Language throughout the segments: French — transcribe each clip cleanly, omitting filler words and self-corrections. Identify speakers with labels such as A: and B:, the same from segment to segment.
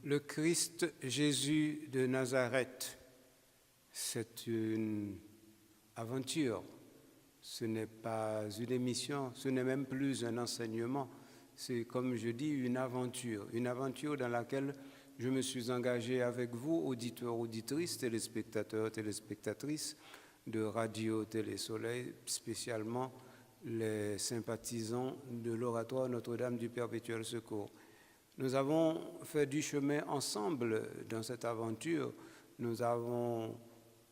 A: Le Christ Jésus de Nazareth, c'est une aventure. Ce n'est pas une émission, ce n'est même plus un enseignement. C'est, comme je dis, une aventure dans laquelle je me suis engagé avec vous, auditeurs, auditrices, téléspectateurs, téléspectatrices de Radio Télé Soleil, spécialement les sympathisants de l'oratoire Notre-Dame du Perpétuel Secours. Nous avons fait du chemin ensemble dans cette aventure. Nous avons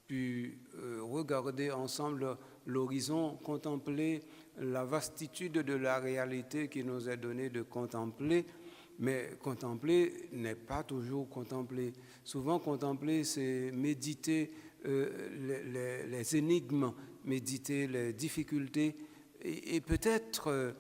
A: pu regarder ensemble l'horizon, contempler la vastitude de la réalité qui nous est donnée de contempler. Mais contempler n'est pas toujours contempler. Souvent, contempler, c'est méditer les énigmes, méditer les difficultés et peut-être,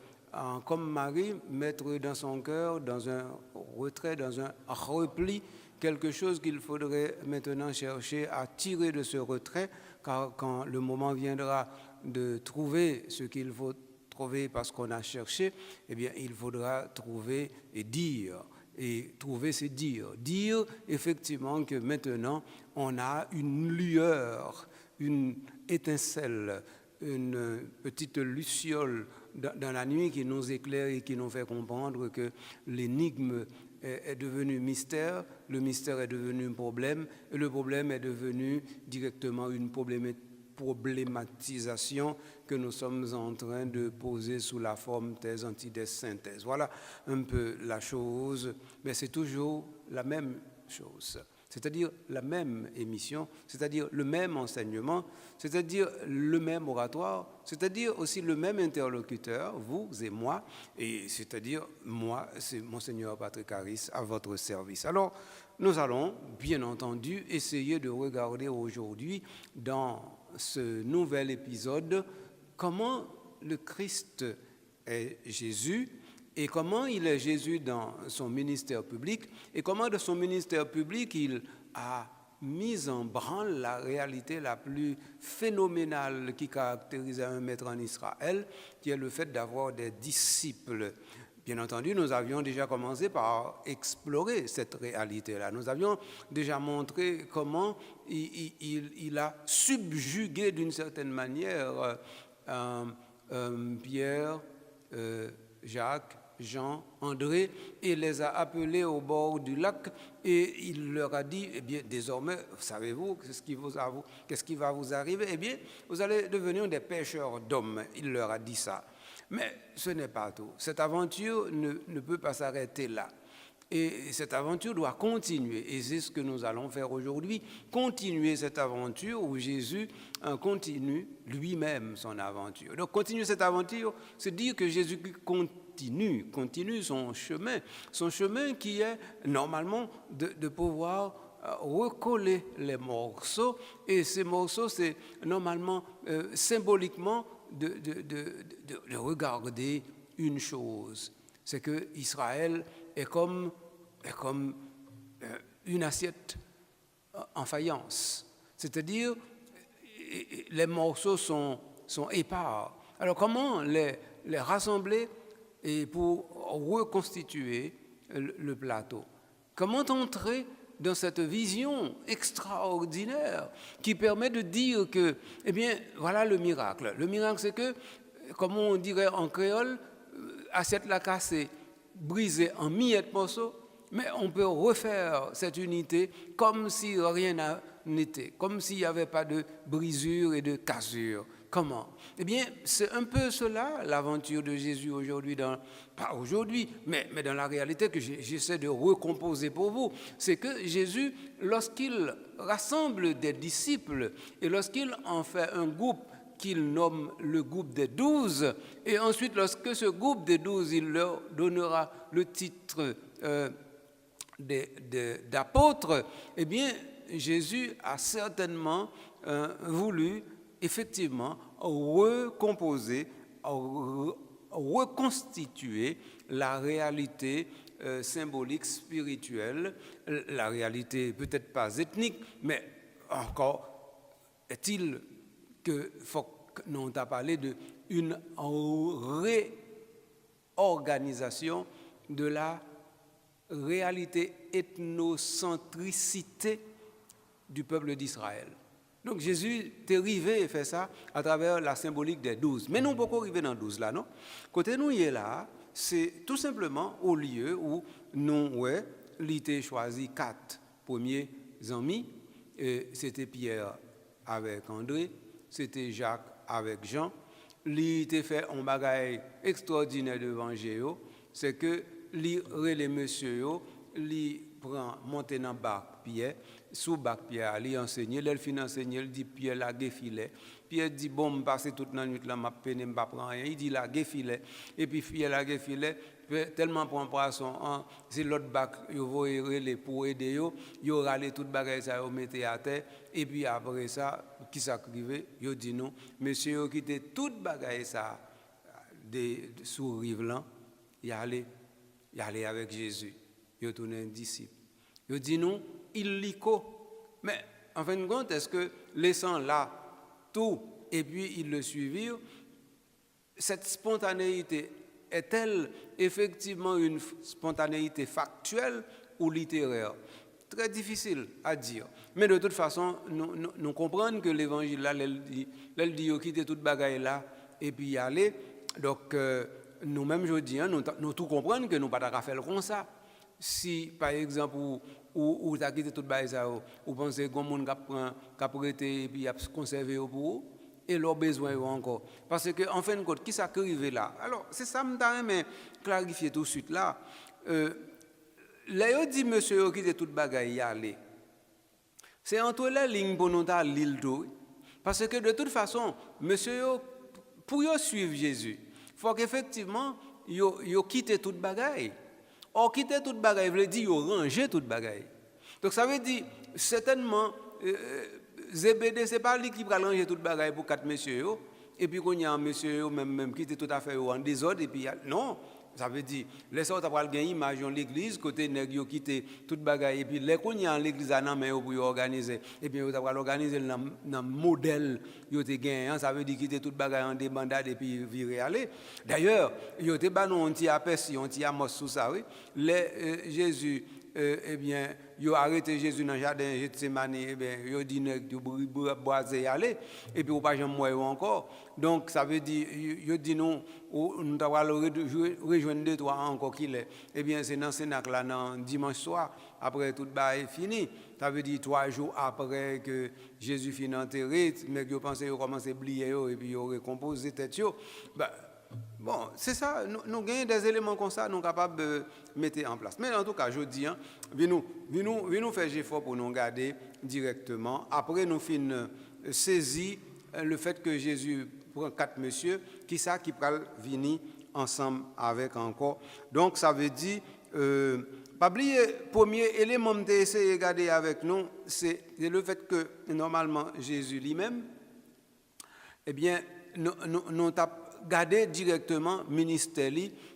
A: comme Marie, mettre dans son cœur, dans un retrait, dans un repli, quelque chose qu'il faudrait maintenant chercher à tirer de ce retrait, car quand le moment viendra de trouver ce qu'il faut trouver parce qu'on a cherché, eh bien, il faudra trouver et dire. Et trouver, c'est dire. Dire, effectivement, que maintenant, on a une lueur, une étincelle, une petite luciole dans la nuit qui nous éclaire et qui nous fait comprendre que l'énigme est devenu mystère, le mystère est devenu un problème, et le problème est devenu directement une problématisation que nous sommes en train de poser sous la forme thèse, antithèse, synthèse. Voilà un peu la chose, mais c'est toujours la même chose. C'est-à-dire la même émission, c'est-à-dire le même enseignement, c'est-à-dire le même oratoire, c'est-à-dire aussi le même interlocuteur, vous et moi, et c'est-à-dire moi, c'est Monseigneur Patrick Harris à votre service. Alors, nous allons, bien entendu, essayer de regarder aujourd'hui, dans ce nouvel épisode, comment le Christ est Jésus, et comment il est Jésus dans son ministère public, et comment de son ministère public il a mis en branle la réalité la plus phénoménale qui caractérise un maître en Israël, qui est le fait d'avoir des disciples. Bien entendu, nous avions déjà commencé par explorer cette réalité-là. Nous avions déjà montré comment il a subjugué d'une certaine manière Pierre, Jacques, Jean, André, et les a appelés au bord du lac, et il leur a dit, eh bien, désormais, savez-vous, qu'est-ce qui va vous arriver? Eh bien, vous allez devenir des pêcheurs d'hommes. Il leur a dit ça. Mais ce n'est pas tout. Cette aventure ne peut pas s'arrêter là. Et cette aventure doit continuer. Et c'est ce que nous allons faire aujourd'hui, continuer cette aventure où Jésus continue lui-même son aventure. Donc, continuer cette aventure, c'est dire que Jésus continue son chemin qui est normalement de pouvoir recoller les morceaux. Et ces morceaux, c'est normalement, symboliquement, de regarder une chose. C'est que Israël est comme une assiette en faïence. C'est-à-dire, les morceaux sont épars. Alors, comment les rassembler et pour reconstituer le plateau? Comment entrer dans cette vision extraordinaire qui permet de dire que, eh bien, voilà le miracle. Le miracle, c'est que, comme on dirait en créole, assiette la cassée, brisée en miettes morceaux, mais on peut refaire cette unité comme si rien n'était, comme s'il n'y avait pas de brisure et de cassure. Comment? Eh bien, c'est un peu cela, l'aventure de Jésus aujourd'hui, pas aujourd'hui, mais dans la réalité que j'essaie de recomposer pour vous. C'est que Jésus, lorsqu'il rassemble des disciples et lorsqu'il en fait un groupe qu'il nomme le groupe des 12, et ensuite, lorsque ce groupe des 12, il leur donnera le titre d'apôtres, eh bien, Jésus a certainement voulu effectivement recomposer, reconstituer la réalité symbolique, spirituelle, la réalité peut-être pas ethnique, mais encore est-il que nous avons parlé d'une réorganisation de la réalité ethnocentricité du peuple d'Israël. Donc Jésus est arrivé et fait ça à travers la symbolique des 12. Mais nous ne pouvons pas arriver dans 12 là, non? Côté nous, il est là, c'est tout simplement au lieu où nous, ouais, l'été choisi 4 premiers amis. C'était Pierre avec André, c'était Jacques avec Jean. Il était fait un bagage extraordinaire devant Jésus, c'est que il relève monsieur, il prend monter dans bac Pierre, sous bac Pierre, il enseigne, il finit enseigner, il dit Pierre la filet. Pierre dit bon, me passer toute la nuit là, m'a peine, me pas prendre rien. Il dit la filet et puis Pierre la filet tellement prend poisson, c'est l'autre bac, yo voye relé pour aider yo, yo râler toute bagage ça yo mettre à terre et puis après ça qui s'acrivé, yo dit non, monsieur yo quitté toute bagage ça sous rive là, il allait avec Jésus, yo tourné un disciple. Yo dit non, il lico. Mais en fin de compte, est-ce que laissant là tout et puis ils le suivirent, cette spontanéité est-elle effectivement une spontanéité factuelle ou littéraire? Très difficile à dire. Mais de toute façon, nous comprenons que l'évangile là, elle dit quitter toute bagaille là et puis y aller. Donc nous-mêmes, je dis, nous tout comprenons que nous ne pouvons pas faire comme ça. Si, par exemple, ou tu as quitté toute bagaille ça, ou pensez que monde qui a prêté et puis a conservé pour vous, et leurs besoins encore. Parce que, en fin de compte, qui ça qui arrive là? Alors, c'est ça que je clarifier tout de suite là. Là, il dit, monsieur, qui est toute bagaille y aller. C'est entre les lignes pour nous dire l'île d'eau. Parce que, de toute façon, monsieur, pour suivre Jésus, il faut qu'effectivement, il quitte toute bagaille. Or, quitter toute bagaille, veut dire, il ranger toute bagaille. Donc, ça veut dire, certainement, Zébédée, ce n'est pas lui qui va ranger toute bagaille pour 4 messieurs. Et puis, quand il y a un monsieur même qui était tout à fait en désordre, et puis, non, ça veut dire, les autres après gagner image dans l'église, côté nèg yo quitté toute bagaille, et puis, les qu'on y a l'église à nan mais pour organiser, et puis, vous avez organisé dans modèle, yo te gagné, ça veut dire quitter toute bagaille en débandade, et puis, virer aller. D'ailleurs, yo te ba non, on t'y aperçu, on t'y a mort sous ça, oui. Jésus, eh bien, ils ont arrêté Jésus dans le jardin de Gethsemane, eh bien, ils ont dit que boisé y aller, et puis ils n'ont pas jamais mourir encore. Donc, ça veut dire, ils ont dit non, nous allons rejoindre deux, trois encore qu'il est. Eh bien, c'est dans ce là dans dimanche soir, après tout le est fini. Ça veut dire 3 jours après que Jésus finit enterré, mais ils pensaient qu'ils commencent à oublier, et puis ils ont recomposé tête. Bon, c'est ça, nous gagnons des éléments comme ça, nous sommes capables de mettre en place. Mais en tout cas, je dis, nous faire effort pour nous garder directement. Après, nous finissons saisir le fait que Jésus prend 4 messieurs, qui peut venir ensemble avec encore. Donc, ça veut dire, pas oublier, premier élément que j'ai essayé de regarder avec nous, c'est le fait que, normalement, Jésus lui-même, eh bien, nous avons garder directement le ministère,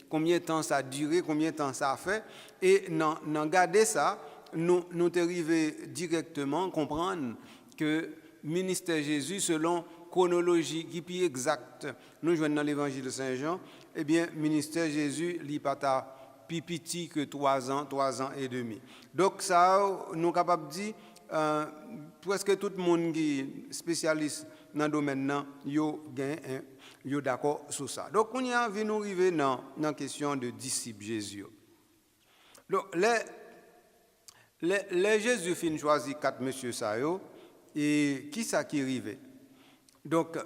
A: combien de temps ça a duré, combien de temps ça a fait, et dans garder ça, nous arrivons directement à comprendre que le ministère Jésus, selon chronologie qui est plus exacte, nous jouons dans l'évangile de Saint Jean, eh bien, le ministère Jésus, il n'est pas plus petit que 3 ans et demi. Donc, ça, nous sommes capables de dire, presque tout le monde qui est spécialiste dans le domaine, il est d'accord sur ça. Donc, on y a vu nous arriver dans la question de disciples Jésus. Donc, les Jésus fin choisi 4 messieurs ça et qui ça qui arrivait? Donc,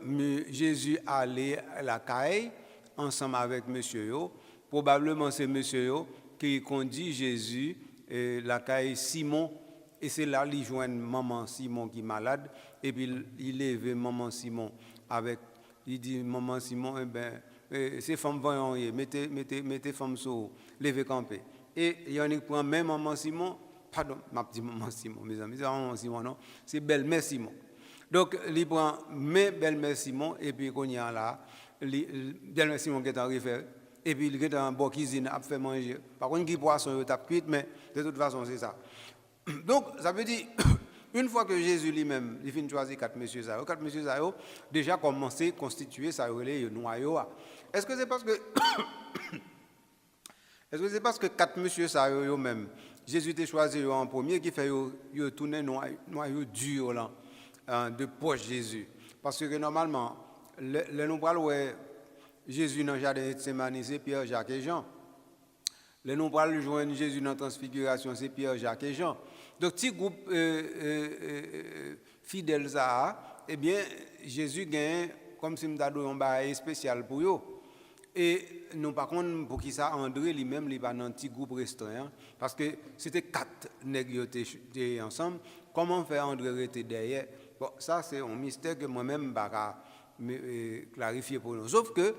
A: Jésus allait à la caille ensemble avec monsieur yo. Probablement c'est monsieur yo qui conduit Jésus et la caille Simon. Et c'est là qu'il joint maman Simon qui est malade. Et puis il lève maman Simon avec. Il dit maman Simon, eh ben, ces femmes voyons, mettez femmes sur lever camper. Et il y en a qui prend même maman Simon. Pardon, m'a dit maman Simon, mes amis, c'est maman Simon, non, c'est belle-mère Simon. Donc, il prend même belle-mère Simon, et puis, quand il y a là, belle-mère Simon qui est en référé, et puis, il est en bonne cuisine, à faire manger. Par contre, il poisson, il tape cuite, mais de toute façon, c'est ça. Donc, ça veut dire, une fois que Jésus lui-même, il finit de choisir 4 messieurs, déjà commencé à constituer ça, le noyau. Est-ce que c'est parce que. Est-ce que c'est parce que 4 monsieur ça eux-mêmes, Jésus t'a choisi eux en premier qui fait yo tourner noyau dur là de poche Jésus. Parce que normalement, le nous parlons Jésus dans le jardin de Gethsémani, c'est Pierre, Jacques et Jean. Le nous parlons joindre Jésus dans la transfiguration, c'est Pierre, Jacques et Jean. Donc, petit groupe fidèle ça, eh bien, Jésus gagne comme si nous avons un bail spécial pour eux. Et nous, par contre, pour qui ça, André lui-même, il va dans un petit groupe restreint, parce que c'était 4 nègres qui étaient ensemble. Comment faire André rester derrière? Bon, ça, c'est un mystère que moi-même, je vais clarifier pour nous. Sauf que,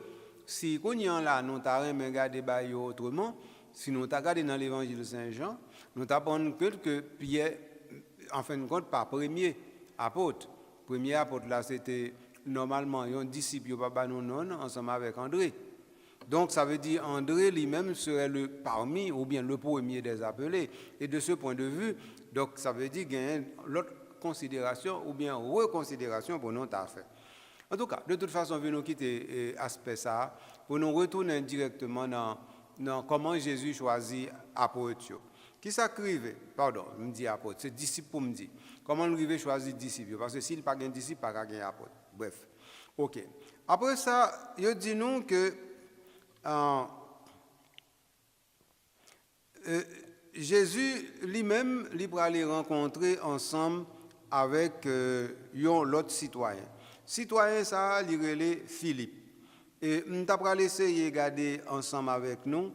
A: si on y en là, nous avons regardé autrement, si nous avons regardé dans l'évangile de Saint-Jean, nous avons compte que Pierre, en fin de compte, par premier apôtre. Premier apôtre, là, c'était normalement un disciple, papa non, ensemble avec André. Donc, ça veut dire André lui-même serait le parmi, ou bien le premier des appelés. Et de ce point de vue, donc, ça veut dire qu'il y a l'autre considération, ou bien reconsidération pour nous t'as fait. En tout cas, de toute façon, nous quitter l'aspect ça, pour nous retourner directement dans comment Jésus choisit apôtre. Qui s'écrivait, pardon, je me dis apôtre, c'est disciple pour me dire. Comment nous arriver choisir disciple? Parce que s'il n'y a pas de disciple, il n'y a pas de apôtre. Bref. OK. Après ça, il dit nous que Jésus lui-même, il va les rencontrer ensemble avec l'autre citoyen. Citoyen, ça, il relève Philippe. Et nous avons essayé de regarder ensemble avec nous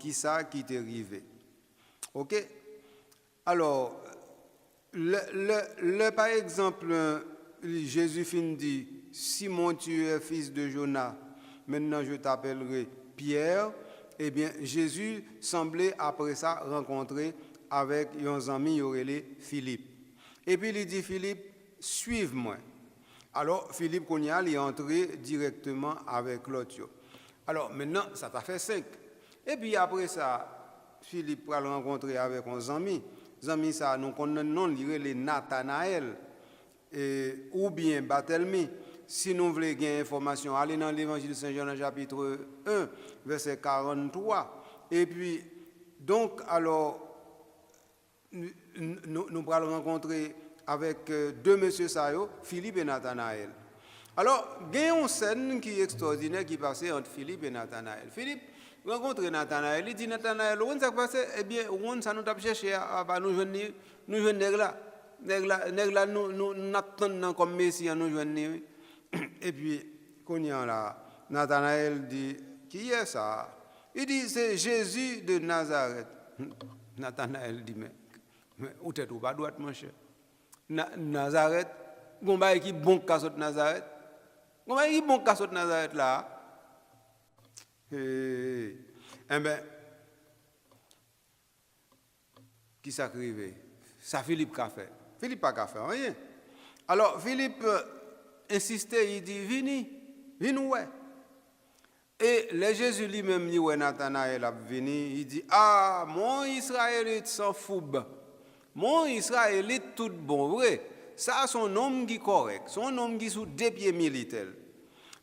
A: qui ça qui est arrivé. OK? Alors, par exemple, Jésus dit, Simon, tu es fils de Jonas, maintenant je t'appellerai Pierre. Eh bien, Jésus semblait après ça rencontrer avec un ami, Philippe. Et puis il dit, Philippe, suive-moi. Alors, Philippe Cognac est entré directement avec l'autre. Alors, maintenant, ça t'a fait 5. Et puis après ça, Philippe va le rencontrer avec un ami. Amis, ça, nous connaissons les Nathanaël ou bien Barthélemy. Si nous voulons gagner information, allez dans l'évangile de Saint-Jean, chapitre 1, verset 43. Et puis, donc, alors, nous allons rencontrer avec 2 messieurs Sayo, Philippe et Nathanaël. Alors, il y a une scène qui est extraordinaire qui passait entre Philippe et Nathanaël. Philippe rencontre Nathanaël, il dit Nathanaël, où ça passe? Eh bien, où ça nous a cherché à nous joindre là. Nègre nous attendons comme Messie à nous joindre. Et puis, quand il y a là, Nathanaël dit, qui est ça? Il dit, c'est Jésus de Nazareth. Nathanaël dit, mais où t'es ou pas droite, mon cher? Nazareth, gomba qui bon cassot Nazareth. Gomba qui bon cassot Nazareth là. Eh bien, qui s'acrive? Ça Philippe qu'a fait. Philippe n'a pas fait rien. Alors, Philippe insistait, il dit, viens ouais. Et le Jésus lui-même dit, ouais, Nathanaël a venu, il dit, ah, mon Israélite sans foube. Mon Israélite tout bon, vrai. Ça, son homme qui est correct, son homme qui est sous 2 pieds militaires.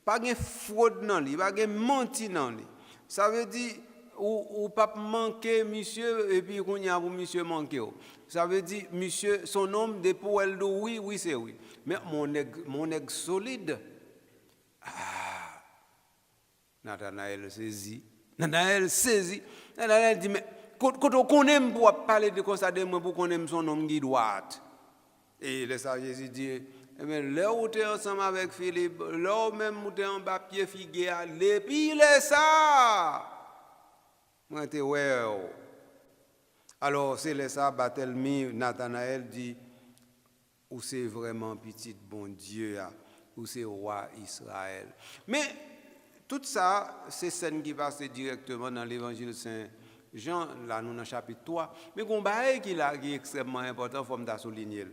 A: Pas de fraude dans lui, pas de menti dans lui. Ça veut dire, ou pas manquer, monsieur, et puis qu'on y a pour monsieur manquer. Ça veut dire, monsieur, son homme de poêle de oui, c'est oui. Mais mon aigle solide. Ah, Nathanaël saisit. Nathanaël dit, mais quand on aime pour parler de ça, pour qu'on aime son homme qui doit. Et le Seigneur Jésus dit, là où tu es ensemble avec Philippe, là où même tu es en bas pied figué, les pile ça. Moi, tu ouais. Alors, c'est le ça, Barthélemy, Nathanaël dit, ou c'est vraiment petit bon Dieu, ou c'est roi Israël. Mais tout ça, c'est scène qui passe directement dans l'évangile de Saint-Jean, là, nous dans le chapitre 3. Mais il qui est extrêmement important, il faut me souligner.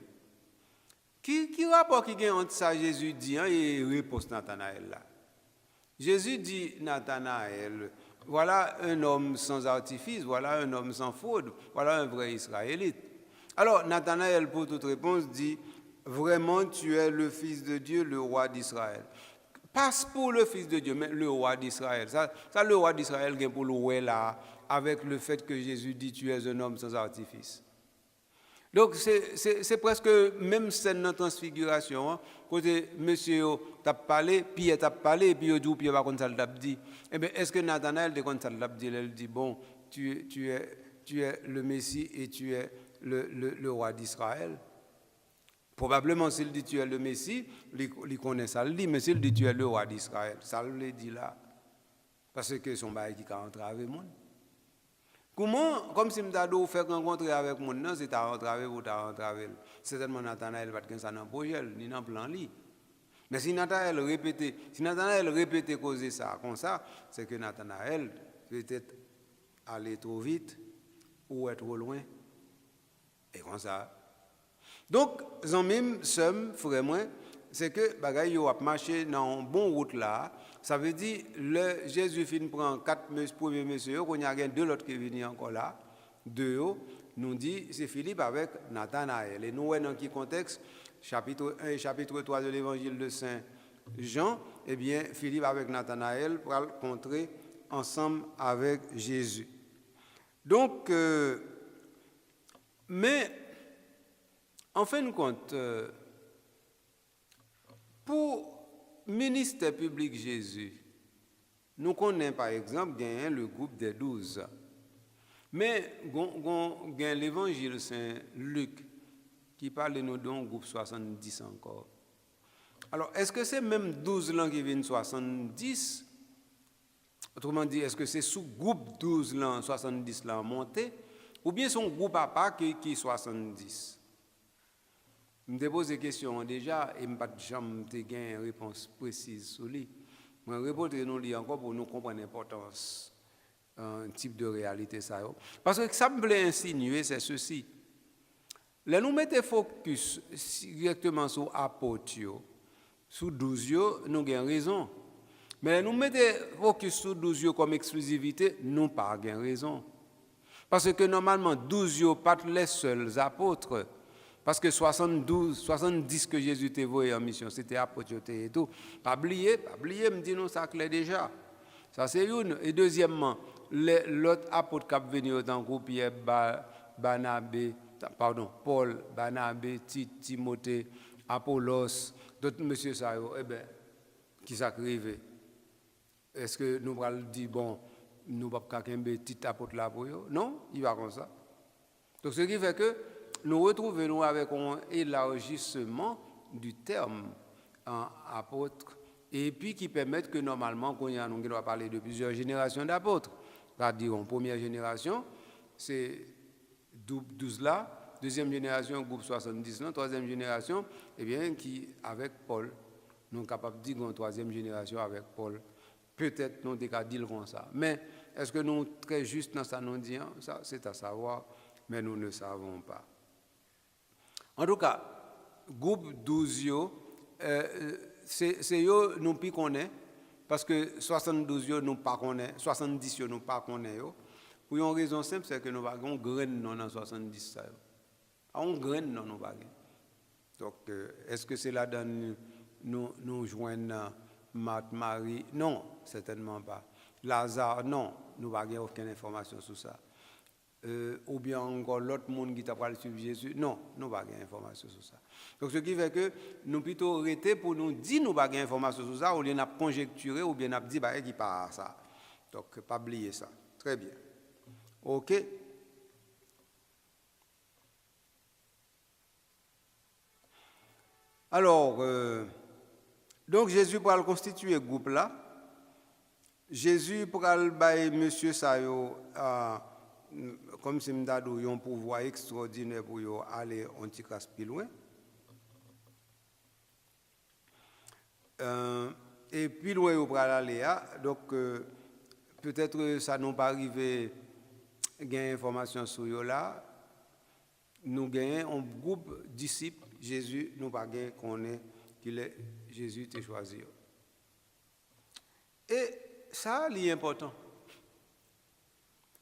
A: Qui rapport qui gagne entre ça, Jésus dit, et réponse Nathanaël là? Jésus dit, Nathanaël, voilà un homme sans artifice, voilà un homme sans fraude, voilà un vrai Israélite. Alors, Nathanaël, pour toute réponse, dit, vraiment, tu es le Fils de Dieu, le roi d'Israël. passe pour le Fils de Dieu, mais le roi d'Israël. Ça le roi d'Israël vient pour le ouais là, avec le fait que Jésus dit tu es un homme sans artifice. Donc c'est presque même scène de transfiguration, hein, côté monsieur t'a parlé, Pierre t'a parlé, et puis il dit Pierre va comme ça l'a dit. Eh bien, est-ce que Nathanaël de comme ça l'a dit, il dit bon, tu es le Messie et tu es le roi d'Israël. Probablement s'il dit tu es le Messie, il connaît ça, il dit, mais s'il dit tu es le roi d'Israël, ça le dit là. Parce que son bail qui a entravé le monde. Comment, comme si je fait rencontrer avec mon nom, c'est à entraver ou à entraver. Certainement Nathanaël va être ça dans le projet, ni dans le plan. Mais si Nathanaël répétait causer ça comme ça, c'est que Nathanaël peut-être aller trop vite ou être trop loin. Et comme ça. Donc, même somme, frère moi, c'est que bagay yo a marché dans une bonne route là. Ça veut dire le Jésus fin prend 4 premiers messieurs, qu'on y a 2 autres qui viennent encore là. 2 nous dit c'est Philippe avec Nathanaël. Et nous dans quel contexte chapitre 1 et chapitre 3 de l'évangile de Saint Jean, eh bien Philippe avec Nathanaël pour rencontrer ensemble avec Jésus. Donc mais en fin de compte pour ministère public Jésus, nous connaissons par exemple le groupe des 12. Mais il y a l'évangile Saint Luc qui parle de nous d'un groupe 70 encore. Alors, est-ce que c'est même 12 langues qui viennent 70? Autrement dit, est-ce que c'est sous groupe 12 langues, 70 langues monté? Ou bien son groupe à part qui est 70? Je me pose des questions déjà et je n'ai pas de réponse précise sur lui. Je vais répondre encore pour nous comprendre l'importance un type de réalité. Ça. Parce que ça me plaît insinuer, c'est ceci. Là, nous mettons focus directement sur l'apôtre, sur 12, nous avons raison. Mais nous mettons focus sur 12 comme exclusivité, nous n'avons pas raison. Parce que normalement, 12 ne sont pas les seuls apôtres. Parce que 70 que Jésus t'a envoyé en mission, c'était apôtre et tout. Pas oublier, me dit nous ça clair déjà. Ça c'est une. Et deuxièmement, l'autre apôtre qui a venu dans le groupe Pierre, Paul, Barnabé, Timothée, Apollos, d'autres monsieur ça, eh bien, qui s'acrivent. Est-ce que nous allons dire, bon, nous ne pouvons pas faire un petit apôtre là pour eux? Non, il va comme ça. Donc ce qui fait que nous retrouvons avec un élargissement du terme apôtre et puis qui permet que normalement, quand on va parler de plusieurs générations d'apôtres, c'est-à-dire en première génération, c'est 12 là, deuxième génération, groupe 70 là, troisième génération, eh bien, qui avec Paul, nous sommes capables de dire qu'en troisième génération avec Paul, peut-être nous avons dit comme ça. Mais est-ce que nous sommes très justes dans ça, nous disons, ça c'est à savoir, mais nous ne savons pas. En tout cas, groupe 12, c'est eux nous ne connaissons parce que 72 nous pas connaissons, 70 nous pas connaissons. Pour une raison simple, c'est que nous avons graine dans 70 ça. On graine non nous pas. Donc est-ce que c'est là-dedans nous joignent Marthe, Marie? Non, certainement pas. Lazare, non, nous n'avons aucune information sur ça. Ou bien encore l'autre monde qui t'a parlé sur Jésus. Non, nous n'avons pas d'informations sur ça. Donc ce qui fait que nous plutôt arrêter pour nous dire nous n'avons pas d'informations sur ça, ou bien nous conjecturer, ou bien nous dire bah, qui part à ça. Donc pas oublier ça. Très bien. OK. Alors, donc Jésus pourra constituer le groupe là. Jésus pourra le bailler monsieur Sayo comme si nous avons un pouvoir extraordinaire pour aller un petit casse plus loin. Et puis loin, on va aller. Donc, peut-être ça n'a pas arrivé à gagner information sur eux là. Nous gagnons un groupe de disciples. Jésus, nous pas gagné qu'on est, qu'il est Jésus t'a choisi. Et ça, c'est important.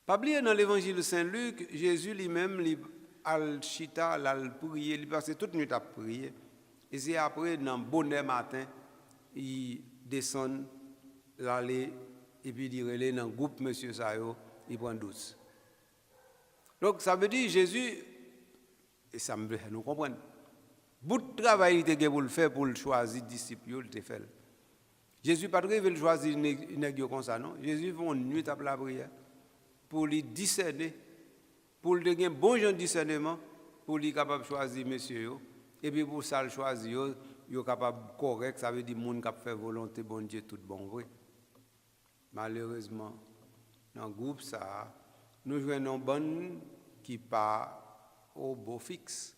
A: Pas oublier dans l'évangile de Saint-Luc, Jésus lui-même, al chita, al prier, il passait toute nuit à prier. Et c'est après, dans le bonheur matin, il descend, aller, et puis il relève dans le groupe, monsieur Sayo, il prend 12. Donc ça veut dire Jésus, et ça me nous comprendre, bout de travail il était pour le faire, pour le choisir disciple, il te fait. Jésus pas veut choisir nèg comme ça non. Jésus fait une nuit à la prière pour lui discerner, pour lui donner bon genre de discernement, pour lui capable de choisir monsieur yo, et puis pour ça le choisir yo capable correct, ça veut dire monde qui fait volonté bon Dieu tout bon vrai. Malheureusement dans le groupe ça nous jouons bonne qui pas au beau fixe.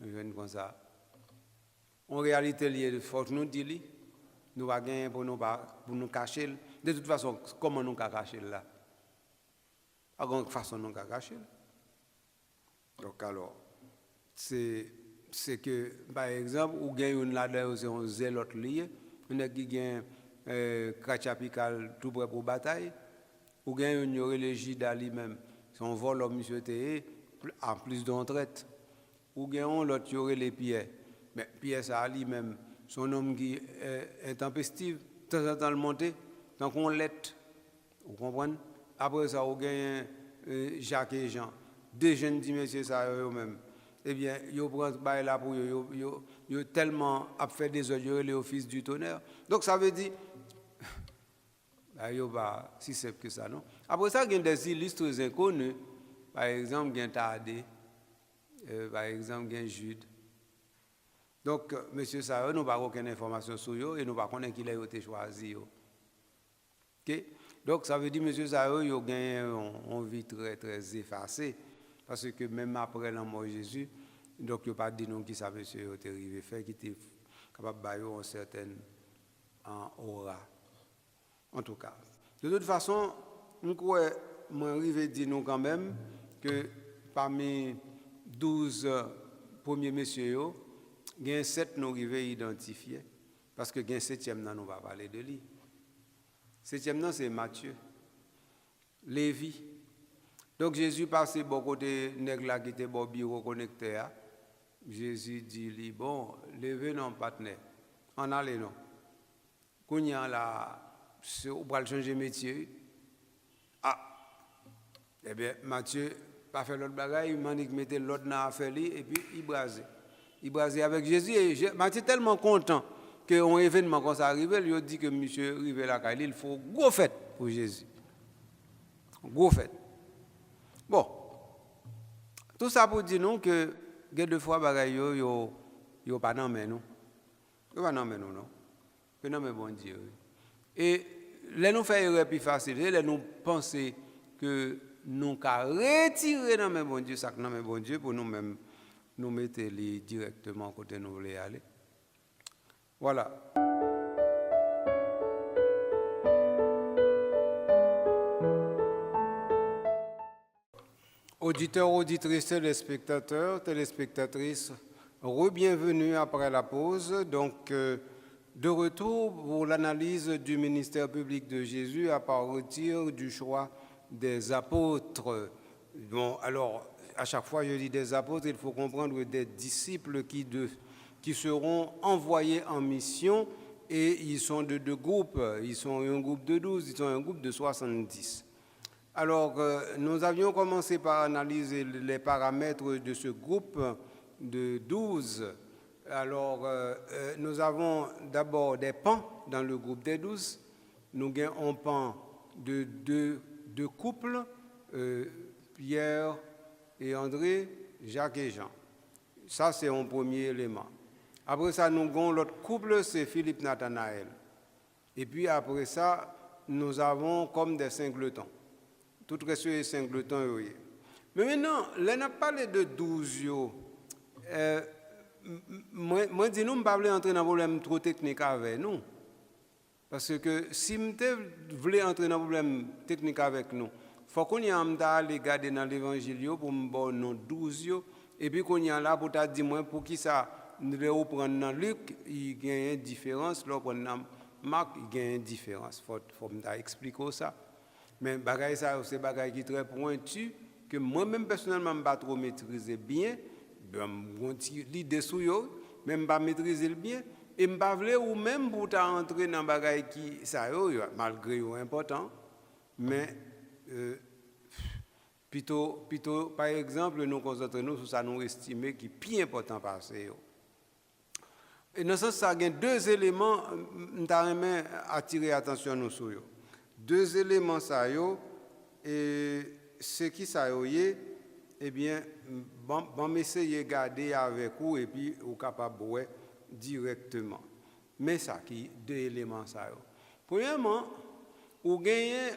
A: Nous jouons comme ça. En réalité il faut nous dire nous va gagner pour nous cacher. De toute façon, comment nous cacher là? À quelle façon nous cacher? Donc alors, c'est que, par exemple, ou gagne une là-dedans, c'est un zélote lié, on a qui gagne Kachapical tout près pour bataille, ou gagne une religie lui-même, c'est un vol homme monsieur en plus d'entraide, ou gagne l'autre qui aurait les pieds, mais Pierre ça lui-même. Son homme qui est intempestif, de temps en temps le monter, tant qu'on l'est, vous comprenez? Après ça, on gagne Jacques et Jean, deux jeunes dit monsieur ça eux-mêmes. Eh bien, ils prennent là pour ils tellement à faire des autres, les offices du tonnerre. Donc ça veut dire, bah, si c'est que ça, non? Après ça, il y a des illustres inconnus, par exemple, il y a Thaddée, par exemple, il y a Jude. Donc, monsieur Sayo, nous n'avons pas aucune information sur eux et nous ne savons pas qui a été choisi. Okay? Donc, ça veut dire que monsieur Sayo, il a gagné une vie très, très effacée. Parce que même après la mort de Jésus, donc, il n'a pas dit non qui ça monsieur a été arrivé faire, qui était capable de bailler une certaine aura. En tout cas. De toute façon, je crois, moi, je dire nous quand même que parmi 12 premiers messieurs, il y a 7 nous arrivons identifiés, parce que il y a un 7e, nous va parler de lui. 7e, c'est Matthieu, Lévi. Donc Jésus passait bon côté nèg là qui était bon bureau connecté. Jésus dit lui bon, levez non partenaire. En allez non. Kounya là, on va changer métier. Ah. Eh bien Matthieu pas fait l'autre bagaille, il m'a dit que mettait l'autre dans affaire lui et puis il brasait. Il brasait avec Jésus et Matthieu tellement content qu'un événement quand ça arrive, il a dit que monsieur arrivé là il faut gros fête pour Jésus. Gros fête. Bon, tout ça pour dire nous que deux fois bagaille yo pas dans mais nous. Yo pas dans mais nous non. Que non mais bon Dieu. Et les nous faire erreur plus facile, les nous penser que nous ca retirer dans mais bon Dieu ça non mais bon Dieu pour nous même nous mettre les directement côté nous voulons aller. Voilà. Auditeurs, auditrices, téléspectatrices, re-bienvenue après la pause. Donc, de retour pour l'analyse du ministère public de Jésus à partir du choix des apôtres. Bon, alors, à chaque fois je dis des apôtres, il faut comprendre des disciples qui seront envoyés en mission et ils sont de 2 groupes. Ils sont un groupe de 12, ils sont un groupe de 70. Alors, nous avions commencé par analyser les paramètres de ce groupe de 12. Alors, nous avons d'abord des pans dans le groupe des 12. Nous avons un pan de deux couples, Pierre et André, Jacques et Jean. Ça, c'est un premier élément. Après ça, nous avons l'autre couple, c'est Philippe Nathanaël. Et puis après ça, nous avons comme des singletons. Tout reste est singletons. Mais maintenant, là, on a parlé de 12. Moi, dis nous, je ne pas entrer dans un problème trop technique avec nous. Parce que si je voulais entrer dans un problème technique avec nous, il faut qu'on y aille regarder dans l'évangile pour me donner 12. Et puis qu'on y a là pour te dire, pour qui ça, nous devons prendre dans Luc, il y a une différence. Là, pour Marc, il y a une différence. Il faut expliquer ça. Mais bagay ça c'est bagay qui très pointu que moi-même personnellement je pas trop maîtriser bien, l'idée sous yo, même pas maîtriser le bien, et m'pa vle ou même pour ta entrer dans bagaille qui ça yo malgré yo important mais plutôt par exemple nous concentrons nous sur ça nous estimer qui plus important passer yo. Et dans ce sens ça il y a deux éléments m'ta remet attirer attention nous sur yo. Deux éléments ça yo et ce qui ça yo eh bien bon m'essayer garder avec vous et puis ou capable ouais directement. Mais ça qui deux éléments ça yo. Premièrement, ou gagner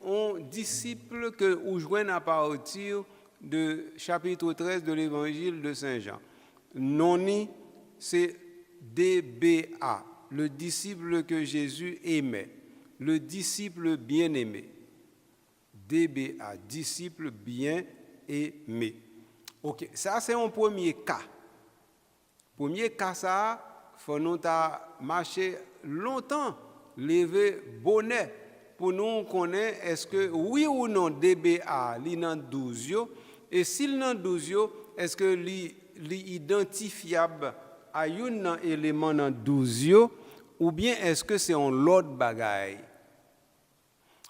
A: un disciple que ou joindre à partir de chapitre 13 de l'évangile de Saint Jean. Noni c'est DBA, le disciple que Jésus aimait, le disciple bien-aimé. DBA, disciple bien-aimé. OK, ça c'est un premier cas. Premier cas ça, faut nous ta marcher longtemps, lever bonnet pour nous connaître est-ce que oui ou non DBA li nan 12 yo et s'il nan 12 yo est-ce que li identifiable à un élément dans 12 yo ou bien est-ce que c'est un l'autre bagaille.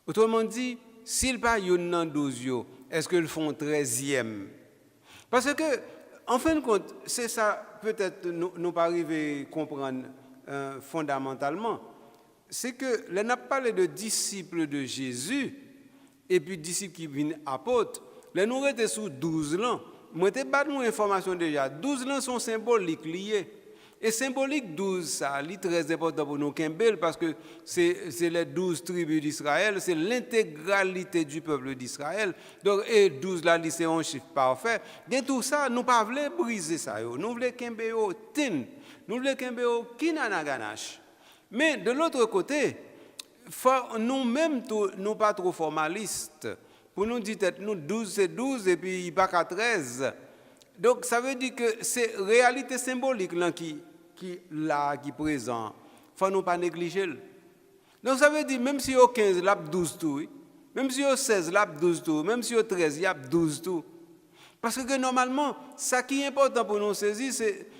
A: Autrement dit, s'il pas un dans 12 yo, est-ce que le font 13e? Parce que en fin de compte, c'est ça peut-être nous pas arriver comprendre fondamentalement. C'est que là n'a parlé de disciples de Jésus et puis disciples qui viennent apôtres. Là nous restons sous 12 ans. Moi te pas nous information déjà. 12 ans sont symboliques liés. Et symbolique 12 ça, c'est très important pour nous Kembel parce que c'est les 12 tribus d'Israël, c'est l'intégralité du peuple d'Israël. Donc et 12 là c'est un chiffre parfait. Bien tout ça nous pas voulons briser ça yo. Nous voulons Kembel tin. Nous voulons Kembel kinana ganache. Mais de l'autre côté, nous-mêmes, nous pas trop formalistes. Pour nous dire que nous 12 c'est 12 et puis il n'y a pas qu'à 13. Donc ça veut dire que c'est réalité symbolique là, qui présent. Il ne faut nous pas négliger. Donc ça veut dire même si il y a 15, il y a 12 tout. Même si il y a 16, il y a 12 tout. Même si il y a 13, il y a 12 tout. Parce que normalement, ce qui est important pour nous saisir,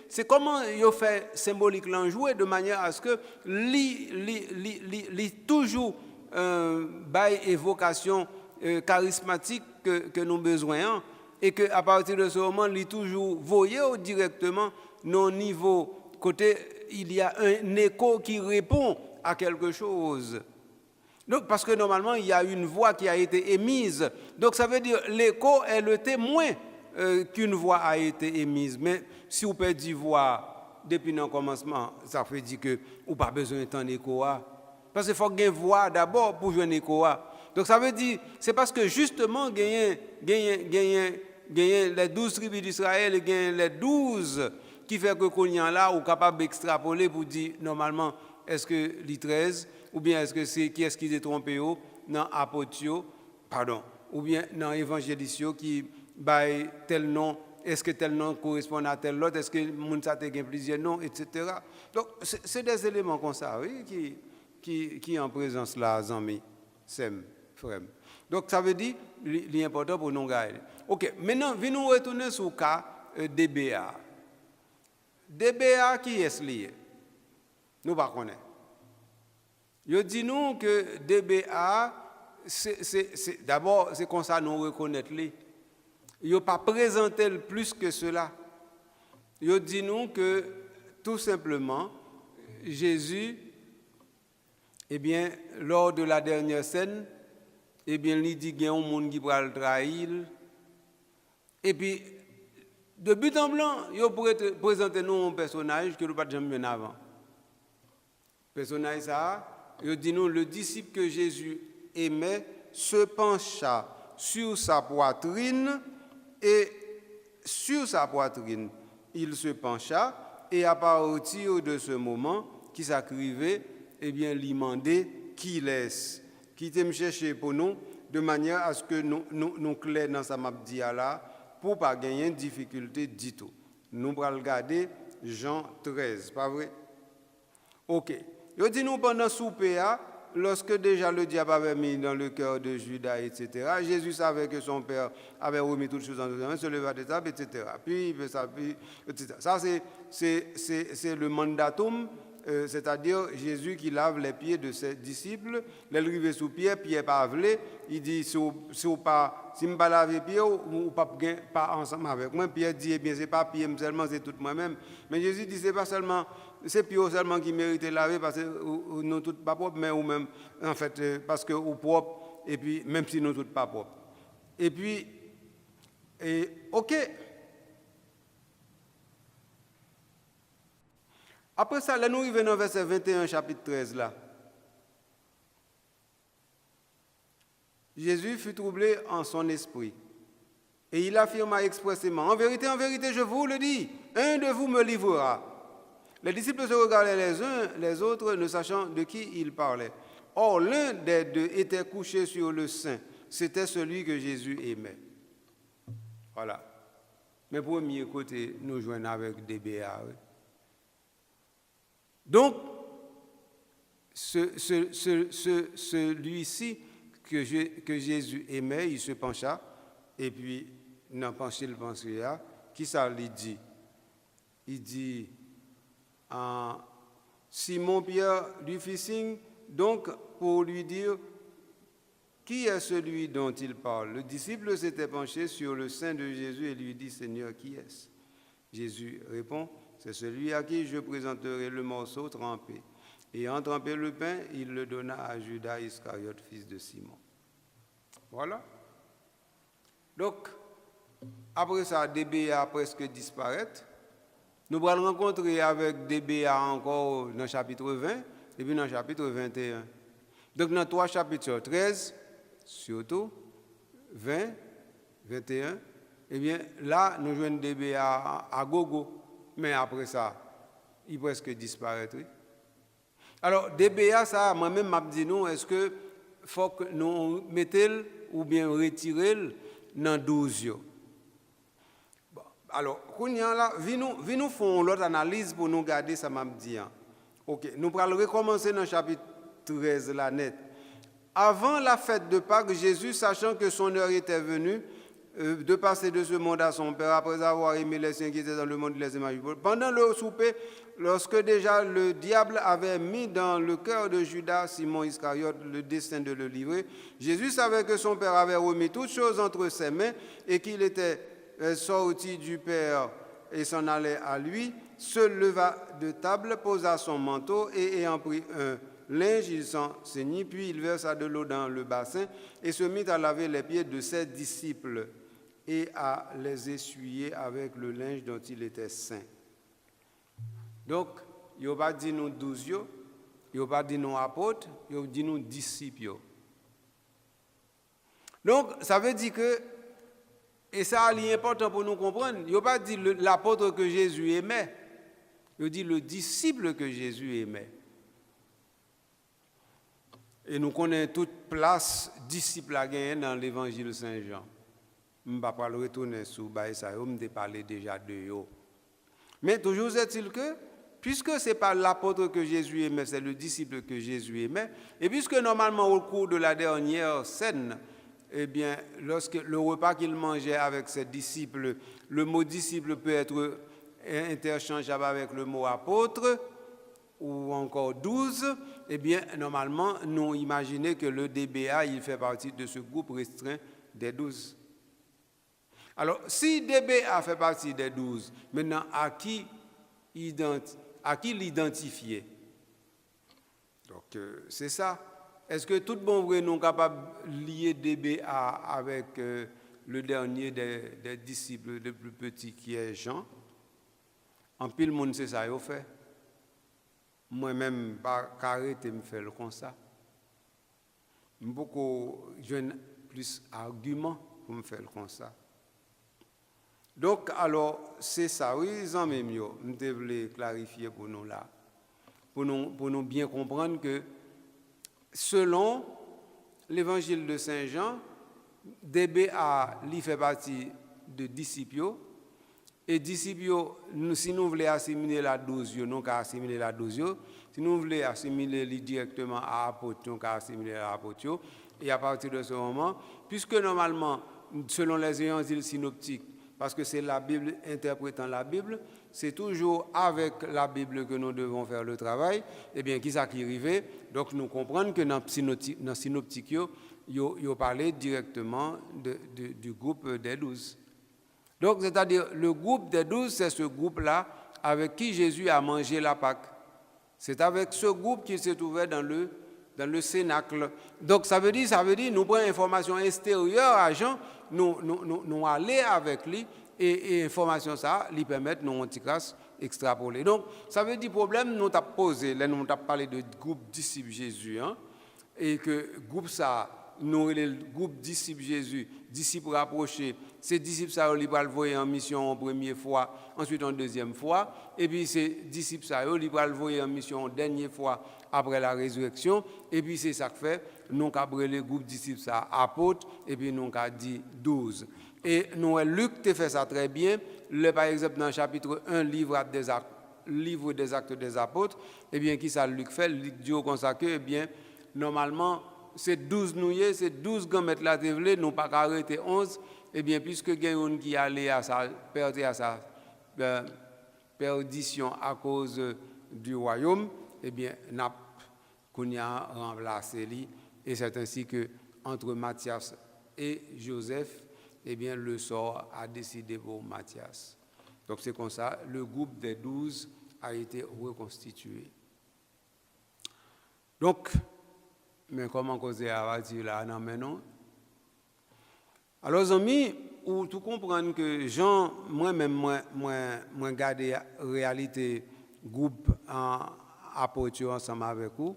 A: c'est comment il fait symbolique l'enjouer de manière à ce que toujours bail évocation charismatique que nous besoin et que à partir de ce moment, il toujours voyez directement nos niveaux côté il y a un écho qui répond à quelque chose. Donc, parce que normalement, il y a une voix qui a été émise. Donc, ça veut dire l'écho est le témoin qu'une voix a été émise. Mais si vous pouvez dire voix depuis le commencement, ça veut dire que vous n'avez pas besoin d'entendre l'écho. Parce qu'il faut une voix d'abord pour jouer un écho. Donc, ça veut dire, c'est parce que justement, gagner les 12 tribus d'Israël et les 12 qui fait que qu'on y a là, ou capable d'extrapoler pour dire normalement, est-ce que les 13 ou bien est-ce que c'est qui est-ce qui s'est trompé dans apôtre pardon ou bien dans évangéliste qui bail tel nom est-ce que tel nom correspond à tel autre est-ce que moun ça te gain plusieurs noms etc. Donc c'est des éléments comme ça oui qui en présence là amis sem frère. Donc ça veut dire l'important pour nous garder. OK, maintenant venons retourner sur le cas DBA. DBA qui est lié? Nous pas connaître. Je dis nous que DBA, d'abord, c'est comme ça nous reconnaître. Il n'a pas présenté plus que cela. Je dis nous que tout simplement, Jésus, eh bien, lors de la dernière scène, eh bien, il dit qu'il y a un monde qui va le trahir. Et puis, de but en blanc, il pourrait présenter nous un personnage que nous n'avons pas jamais vu avant. Personnage ça. Il dit nous, le disciple que Jésus aimait se pencha sur sa poitrine et sur sa poitrine, il se pencha et à partir de ce moment, qui s'acrivait, eh bien, lui demandait qui laisse, qui te me chercher pour nous, de manière à ce que nous clairs dans sa map là, pour pas gagner de difficulté du tout. Nous allons regarder Jean 13, pas vrai? OK. Il dit nous pendant souper, lorsque déjà le diable avait mis dans le cœur de Judas, etc., Jésus savait que son père avait remis toutes choses en deux mains, se leva de table, etc. Puis, etc. Ça, c'est le mandatum c'est-à-dire Jésus qui lave les pieds de ses disciples. L'arrivée sous Pierre, Pierre pas avlé, il dit si je ne pas laver pied ou pas ensemble avec moi. Pierre dit eh bien c'est pas pied seulement, c'est tout moi-même. Mais Jésus dit c'est pas seulement c'est pied seulement qui mérite de laver parce que nous tous pas propres, mais ou même en fait parce que ou propre et puis même si nous tous pas propres. Et puis OK. Après ça, là, nous arrivons dans verset 21, chapitre 13, là. Jésus fut troublé en son esprit. Et il affirma expressément, en vérité, je vous le dis, un de vous me livrera. Les disciples se regardaient les uns les autres, ne sachant de qui il parlait. Or, l'un des deux était couché sur le sein. C'était celui que Jésus aimait. Voilà. Mais premier côté, nous jouons avec des béats. Oui. Donc, celui-ci que Jésus aimait, il se pencha, et puis, dans penché le pensée, qui ça lui dit? Il dit, Simon-Pierre lui fit signe, donc pour lui dire, qui est celui dont il parle? Le disciple s'était penché sur le sein de Jésus et lui dit, Seigneur, qui est-ce? Jésus répond, c'est celui à qui je présenterai le morceau trempé. Ayant trempé le pain, il le donna à Judas Iscariote, fils de Simon. Voilà. Donc, après ça, DBA a presque disparaître. Nous allons rencontrer avec DBA encore dans le chapitre 20 et puis dans le chapitre 21. Donc, dans 3 chapitres, 13, surtout, 20, 21, eh bien, là, nous jouons DBA à gogo. Mais après ça, il presque disparaît. Oui. Alors, DBA, ça, moi-même, m'a dit non, est-ce que faut que nous mettons ou bien retirer dans 12 jours? Bon, alors, là, nous faisons l'autre analyse pour nous garder ça, m'a dit. OK, nous allons recommencer dans le chapitre 13, là, net. Avant la fête de Pâques, Jésus, sachant que son heure était venue, de passer de ce monde à son Père, après avoir aimé les siens qui étaient dans le monde, les aimer. Pendant le souper, lorsque déjà le diable avait mis dans le cœur de Judas, Simon Iscariote, le dessein de le livrer, Jésus savait que son Père avait remis toutes choses entre ses mains et qu'il était sorti du Père et s'en allait à lui, se leva de table, posa son manteau et ayant pris un linge, il s'en ceignit, puis il versa de l'eau dans le bassin et se mit à laver les pieds de ses disciples et à les essuyer avec le linge dont il était saint. Donc, il n'a pas dit nous 12, il n'a pas dit nous apôtres, il a dit nous disciples. Donc, ça veut dire que, et ça est important pour nous comprendre, il n'a pas dit l'apôtre que Jésus aimait, il dit le disciple que Jésus aimait. Et nous connaissons toute place disciple à gagner dans l'évangile Saint-Jean. Je ne vais pas retourner sur ça, je vais parler déjà de eux. Mais toujours est-il que, puisque ce n'est pas l'apôtre que Jésus aimait, c'est le disciple que Jésus aimait, et puisque normalement au cours de la dernière scène, eh bien, lorsque le repas qu'il mangeait avec ses disciples, le mot disciple peut être interchangeable avec le mot apôtre, ou encore 12, eh bien, normalement, nous imaginons que le DBA, il fait partie de ce groupe restreint des 12. Alors, si DBA fait partie des 12, maintenant, à qui l'identifier? Donc, c'est ça. Est-ce que tout bon vrai nous capable de lier DBA avec le dernier des disciples, le plus petit qui est Jean? En pile monde, c'est ça qu'il fait. Moi-même, par carré, je me fais le constat. Beaucoup, j'ai plus d'arguments pour me faire le constat. Donc, alors, c'est ça, oui, en même temps, je voulais clarifier pour nous là, pour nous bien comprendre que, selon l'évangile de Saint Jean, DBA, il fait partie de disciples, et disciples, si nous voulons assimiler la 12, nous pouvons assimiler la 12. Si nous voulons assimiler directement à apôtre, nous pouvons assimiler à apôtre. Et à partir de ce moment, puisque normalement, selon les évangiles synoptiques, parce que c'est la Bible interprétant la Bible, c'est toujours avec la Bible que nous devons faire le travail. Eh bien, qui ça qui arrive? Donc, nous comprenons que dans le synoptique, il parlait directement du groupe des 12. Donc, c'est-à-dire, le groupe des 12, c'est ce groupe-là avec qui Jésus a mangé la Pâque. C'est avec ce groupe qu'il s'est trouvé dans le cénacle. Donc, ça veut dire, nous prenons information extérieure à Jean, nous aller avec lui, et information ça, lui permettre nous antigrâce extrapoler. Donc, ça veut dire, problème, nous avons posé, là, nous avons parlé de groupe disciples Jésus, et que groupe ça, nous, le groupe disciples Jésus, disciples rapprochés, ces disciples, ça, ils vont le voir en mission en première fois, ensuite en deuxième fois, et puis ces disciples, ça, ils vont le voir en mission en dernière fois après la résurrection, et puis c'est ça que fait, nous avons le groupe disciples, ça, apôtres, et puis nous avons dit 12. Et nous, Luc te fait ça très bien, par exemple, dans le chapitre 1, livre des actes des apôtres, et bien, qui ça Luc fait? Luc dit comme ça que, eh bien, normalement, c'est 12 nouillés, c'est 12 gamètes là, nous pas arrêter 11, et bien, puisque quelqu'un qui allait à sa perdition à cause du royaume, eh bien, qu'on y a remplacé lui, et c'est ainsi que entre Matthias et Joseph, eh bien, le sort a décidé pour Matthias. Donc, c'est comme ça, le groupe des 12 a été reconstitué. Donc, mais comment causer à partir là, non, mais non. Alors, amis, ou tout comprendre que Jean, moi-même, moi, garder réalité groupe en apôtre ensemble avec vous.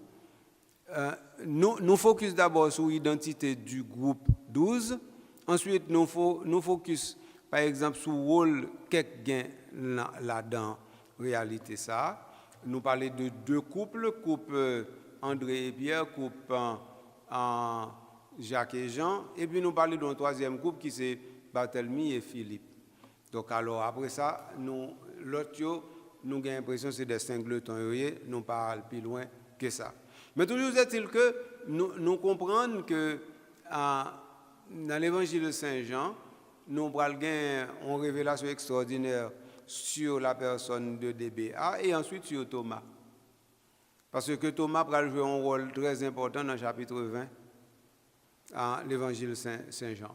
A: Nous focus d'abord sur l'identité du groupe 12. Ensuite, nous focus, par exemple, sur le rôle quelqu'un là-dedans, réalité ça. Nous parlons de deux couples, couple André et Pierre, couple Jacques et Jean, et puis nous parlons d'un troisième couple qui c'est Barthélemy et Philippe. Donc alors après ça, l'autre, nous avons l'impression que c'est des singletons, nous parlons plus loin que ça. Mais toujours est-il que nous comprenons que dans l'évangile de Saint Jean, nous avons une révélation extraordinaire sur la personne de DBA et ensuite sur Thomas. Parce que Thomas va jouer un rôle très important dans le chapitre 20 dans l'évangile de Saint Jean.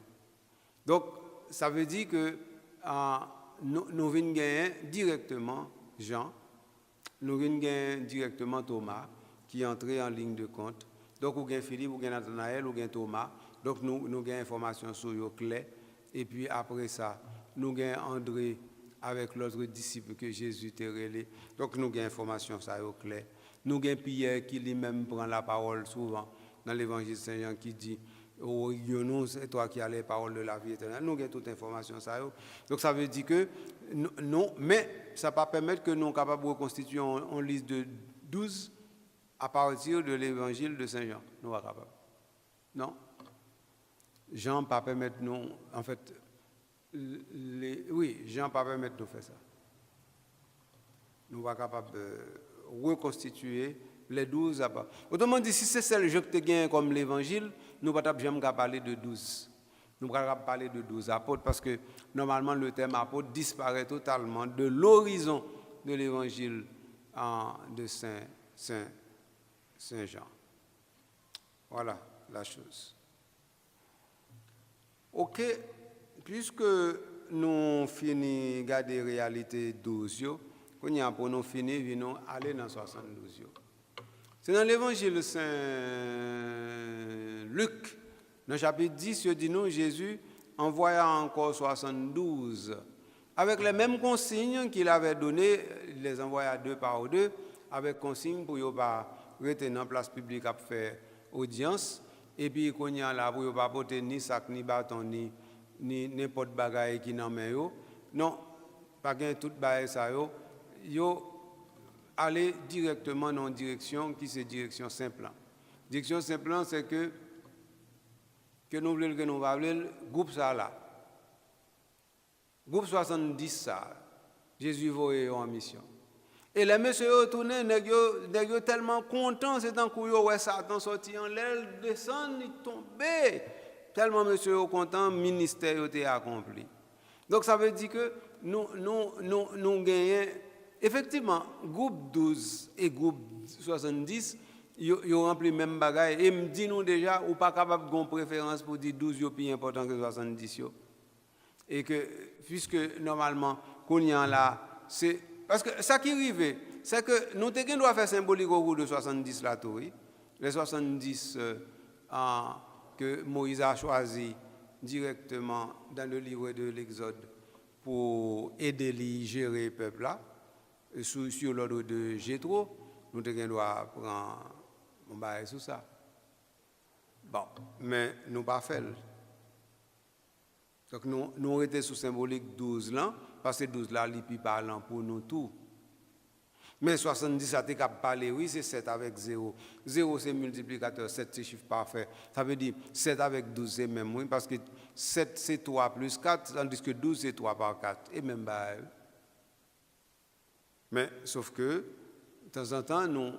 A: Donc, ça veut dire que nous venons gagner directement Jean, nous venons gagner directement Thomas, qui est entré en ligne de compte. Donc, vous avez Philippe, vous avez Nathanaël, vous avez Thomas. Donc, nous avons information sur eux clés. Et puis, après ça, nous avons André avec l'autre disciple que Jésus t'a relé. Donc, nous avons information sur eux clés. Nous avons Pierre qui lui-même prend la parole souvent dans l'évangile de Saint Jean qui dit oh, c'est toi qui as les paroles de la vie éternelle. Nous avons toute information sur eux. Donc, ça veut dire que non, mais ça ne va pas permettre que nous soyons capables de reconstituer une liste de 12 à partir de l'évangile de Saint Jean. Nous sommes capables. Non. Jean ne va pas permettre nous, en fait, Jean ne va pas permettre de faire ça. Nous ne sommes pas capables de reconstituer les 12 à part. Autrement dit, si c'est celle que tu as comme l'évangile, nous ne pouvons pas parler de 12. Nous ne pouvons pas parler de 12 apôtres parce que normalement le terme apôtre disparaît totalement de l'horizon de l'évangile de Saint Jean. Voilà la chose. Ok, puisque nous finissons de garder la réalité 12, pour nous finir, nous aller dans 72. C'est dans l'évangile de Saint Luc, dans le chapitre 10, il dit nous, Jésus envoya encore 72, avec les mêmes consignes qu'il avait données, il les envoya deux par deux, avec consignes pour ne pas rester dans la place publique à faire audience, et puis qu'on y a là pour ne pas porter ni sac, ni bâton, ni n'importe bagaille qui n'en met. Non, pas gain tout bagaille ça yo aller directement dans une direction qui c'est direction simple. Direction simple c'est que nous voulons que nous parlons groupe ça là. Groupe 70 ça. Jésus voyait en mission. Et les messieurs retournés, ils tellement contents, c'est un coup ouais Satan sorti en l'aile, descend, il tombé. Tellement monsieur content, ministère était accompli. Donc ça veut dire que nous gagnons, effectivement, groupe 12 et groupe 70, ils remplissent le même bagage. Et me dit nous déjà, ou pas capable de une préférence pour dire 12 est plus important que 70. Et que, puisque normalement, qu'on y a là, c'est. Parce que ça qui arrive, c'est que nous devons faire symbolique au groupe de 70 là, tout, oui. Les 70 que Moïse a choisi directement dans le livre de l'Exode pour aider à gérer le peuple là, sur l'ordre de Jéthro, nous devons prendre un bail sur ça. Bon, mais nous pas fait. Donc nous étions sous symbolique 12 là, parce que 12 là, il plus parlant pour nous tous. Mais 70, ça t'est capable de parler, oui, c'est 7 avec 0. 0, c'est multiplicateur, 7, c'est chiffre parfait. Ça veut dire 7 avec 12, c'est même, oui, parce que 7, c'est 3 plus 4, tandis que 12, c'est 3 par 4. Et même, mais, sauf que, de temps en temps, nous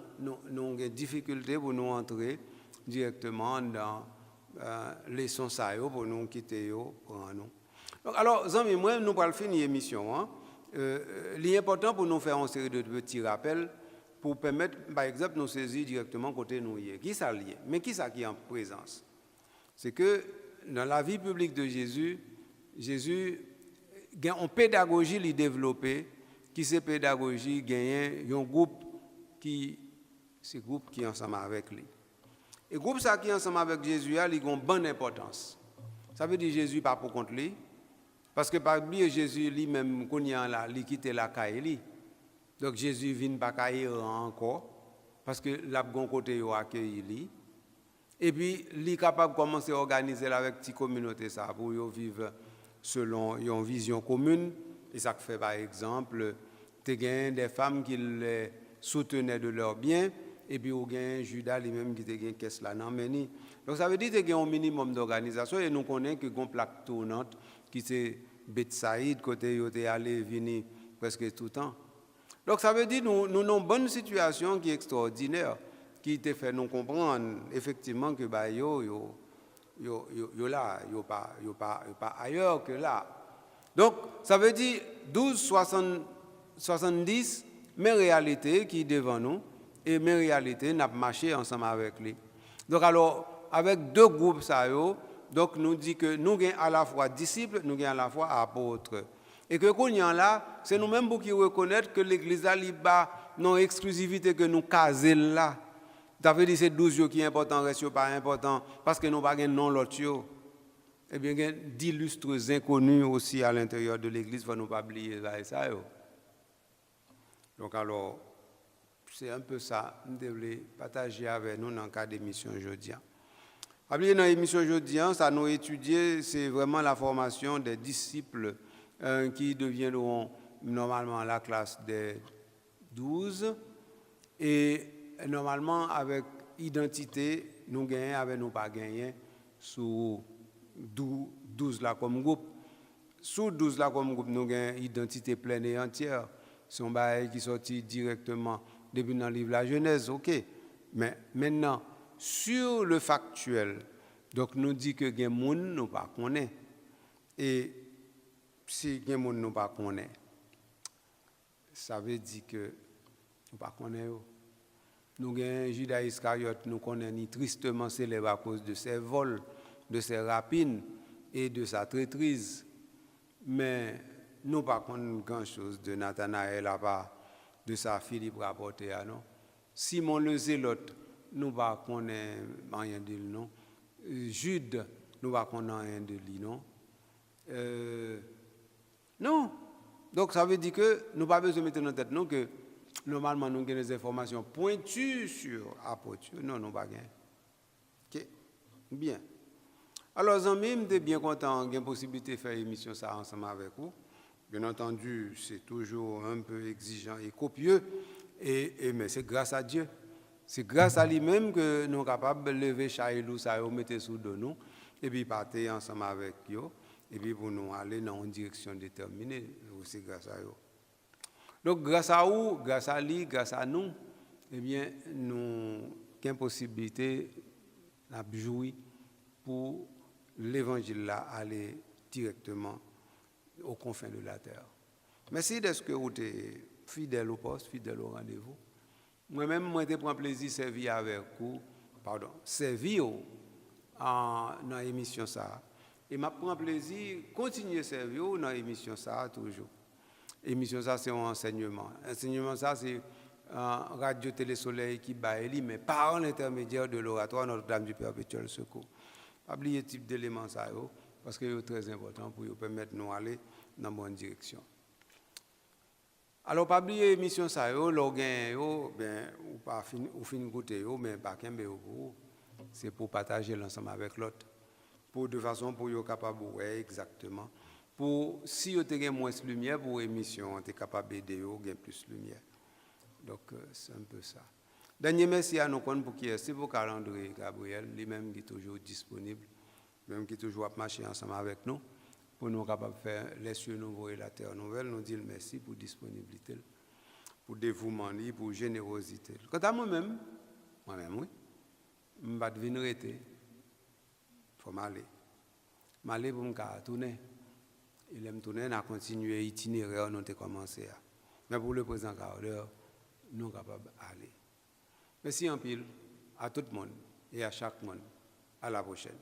A: avons des difficultés pour nous entrer directement dans les sons pour nous quitter, pour nous. Donc, alors, amis, moi, nous allons finir l'émission, hein. L'important pour nous faire une série de petits rappels pour permettre, par exemple, nous saisir directement côté nous. Qui ça lié? Mais qui ça qui est en présence? C'est que dans la vie publique de Jésus a une pédagogie développée, qui cette pédagogie gagne un groupe qui est ensemble avec lui. Et le groupe qui est ensemble avec Jésus, il a une bonne importance. Ça veut dire que Jésus pas pour contre lui. Parce que par oublier Jésus lui-même, quand il quitte la caille. Donc Jésus vient pas caille encore, parce que là, bon côté, il a accueilli lui. Et puis, il est capable de commencer à organiser avec une petite communauté ça, pour vivre selon une vision commune. Et ça fait par exemple, tu as des femmes qui les soutenaient de leurs biens, et puis il y a Judas lui-même qui a une caisse là. Donc ça veut dire qu'il y a un minimum d'organisation, et nous connaissons qu'il y a une plaque tournante qui c'est Bethsaïde, côté où est allé venir presque tout le temps. Donc ça veut dire que nous avons une bonne situation qui est extraordinaire, qui te fait nous comprendre effectivement que yo là, yo pas ailleurs que là. Donc ça veut dire 12, 60, 70, mais réalité qui est devant nous, et mes réalités n'a pas marché ensemble avec lui. Donc alors, avec deux groupes ça donc nous dit que nous sommes à la fois disciples, nous sommes à la fois apôtres. Et que quand on est là, c'est nous-mêmes qui reconnaître que l'Église a non exclusivité que nous casons là. Ça veut dire que c'est 12 qui est important, reste pas important, parce que nous n'avons pas de nom l'autre. Eh bien, il y a d'illustres inconnus aussi à l'intérieur de l'Église, il ne faut pas oublier ça. Donc alors, c'est un peu ça que je voulais partager avec nous dans le cadre de l'émission aujourd'hui. Dans l'émission aujourd'hui, ça nous étudier, c'est vraiment la formation des disciples qui deviendront normalement la classe des 12. Et normalement, avec identité, nous gagnons, avec nous pas gagner, sous 12 là comme groupe. Sous 12 là comme groupe, nous gagnons identité pleine et entière. C'est un bail qui sorti directement depuis dans le livre La Genèse, ok. Mais maintenant, sur le factuel, donc nous dit que les gens ne pas connaît. Et si les gens ne pas connaît, ça veut dire que nous pas connaît. Nous avons Judas Iscariote, nous connaissons ni tristement célèbre à cause de ses vols, de ses rapines et de sa traîtrise. Mais nous pas connaissons grand-chose de Nathanaël à part de sa Philippe rapporté à nous. Simon le Zélote, nous ne connaissons rien de lui, non. Jude, nous ne connaissons rien de lui, non. Non. Donc ça veut dire que nous n'avons pas besoin de mettre dans notre tête non, que normalement nous avons des informations pointues sur l'apôtre. Non, nous n'avons pas gagné. Ok. Bien. Alors, amis, je suis bien content d'avoir la possibilité de faire l'émission ça ensemble avec vous. Bien entendu, c'est toujours un peu exigeant et copieux, mais c'est grâce à Dieu. C'est grâce à lui-même que nous sommes capables de lever Chaïlou, ça nous mettre sous de nous, et puis partir ensemble avec eux, et puis pour nous aller dans une direction déterminée. C'est grâce à eux. Donc, grâce à vous, grâce à lui, grâce à nous, eh bien, nous avons une possibilité de jouir pour l'évangile là aller directement aux confins de la terre. Merci d'être que vous êtes fidèle au poste, fidèle au rendez-vous. Moi-même, moi, je prends plaisir de servir avec vous, servir dans l'émission ça. Et je prends plaisir de continuer à servir dans l'émission ça toujours. L'émission ça, c'est un enseignement. L'enseignement ça, c'est Radio Télé Soleil qui baille, mais par l'intermédiaire de l'oratoire Notre-Dame du Perpétuel Secours. Pas oublier ce type d'éléments ça, parce que c'est très important pour nous permettre de nous aller dans la bonne direction. Alors, pas oublier l'émission ça, ou fin goûter, mais pas qu'un c'est pour partager l'ensemble avec l'autre. De façon pour être capable de voir exactement. Pour, si vous avez moins de lumière pour l'émission, vous êtes capable d'aider, vous avez plus de lumière. Donc, c'est un peu ça. Dernier merci à nous pour qui est vos calendrier, Gabriel, lui-même qui est toujours disponible, même qui est toujours à marcher ensemble avec nous. Pour nous capables de faire les cieux nouveaux et la terre nouvelle, nous disons merci pour disponibilité, pour dévouement, pour générosité. Quant à moi-même, oui, je ne vais pas venir arrêter. Il faut m'aller. M'aller pour me tourner. Il aime tourner, on a continué l'itinéraire, nous avons commencé. Mais pour le présent quart d'heure, nous sommes capables d'aller. Merci en pile à tout le monde et à chaque monde. À la prochaine.